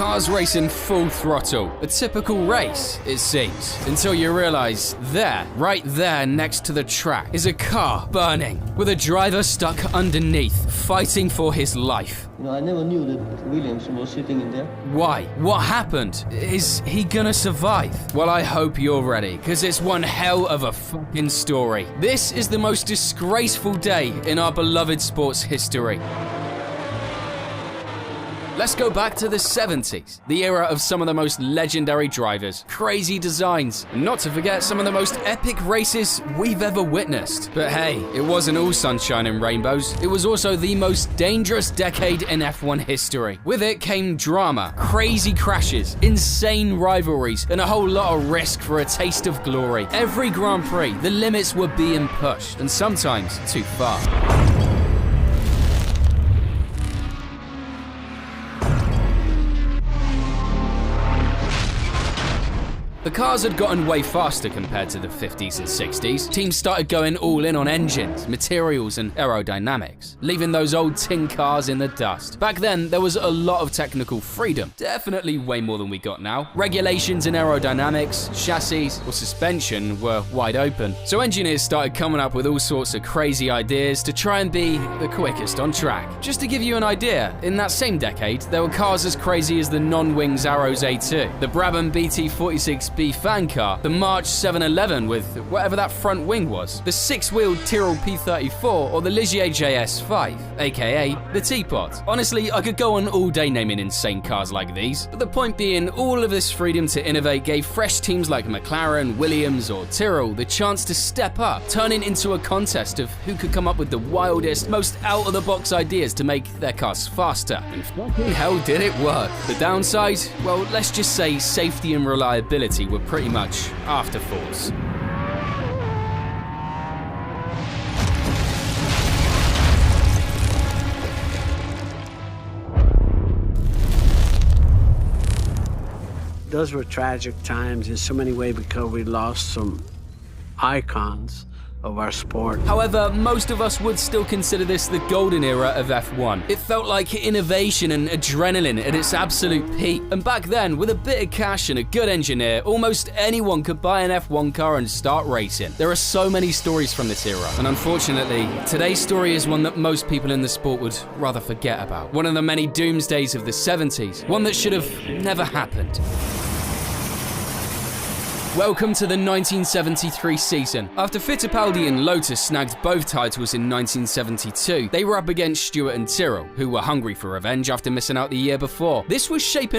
Cars racing full throttle, a typical race, it seems, until you realize right there next to the track, is a car burning, with a driver stuck underneath, fighting for his life. I never knew that Williams was sitting in there. Why? What happened? Is he gonna survive? Well, I hope you're ready, because it's one hell of a fucking story. This is the most disgraceful day in our beloved sports history. Let's go back to the 70s, the era of some of the most legendary drivers, crazy designs, and not to forget some of the most epic races we've ever witnessed. But hey, it wasn't all sunshine and rainbows. It was also the most dangerous decade in F1 history. With it came drama, crazy crashes, insane rivalries, and a whole lot of risk for a taste of glory. Every Grand Prix, the limits were being pushed, and sometimes too far. The cars had gotten way faster compared to the 50s and 60s. Teams started going all in on engines, materials, and aerodynamics, leaving those old tin cars in the dust. Back then, there was a lot of technical freedom, definitely way more than we got now. Regulations in aerodynamics, chassis, or suspension were wide open. So engineers started coming up with all sorts of crazy ideas to try and be the quickest on track. Just to give you an idea, in that same decade, there were cars as crazy as the non-wings Arrows A2, the Brabham BT46B fan car, the March 711 with whatever that front wing was, the six-wheeled Tyrrell P34, or the Ligier JS5, aka the Teapot. Honestly, I could go on all day naming insane cars like these, but the point being, all of this freedom to innovate gave fresh teams like McLaren, Williams, or Tyrrell the chance to step up, turning into a contest of who could come up with the wildest, most out-of-the-box ideas to make their cars faster. And fucking hell did it work. The downside? Well, let's just say safety and reliability were pretty much afterthoughts. Those were tragic times in so many ways because we lost some icons of our sport. However, most of us would still consider this the golden era of F1. It felt like innovation and adrenaline at its absolute peak. And back then, with a bit of cash and a good engineer, almost anyone could buy an F1 car and start racing. There are so many stories from this era, and unfortunately, today's story is one that most people in the sport would rather forget about. One of the many doomsdays of the 70s, one that should have never happened. Welcome to the 1973 season. After Fittipaldi and Lotus snagged both titles in 1972, they were up against Stewart and Tyrrell, who were hungry for revenge after missing out the year before. This was shaping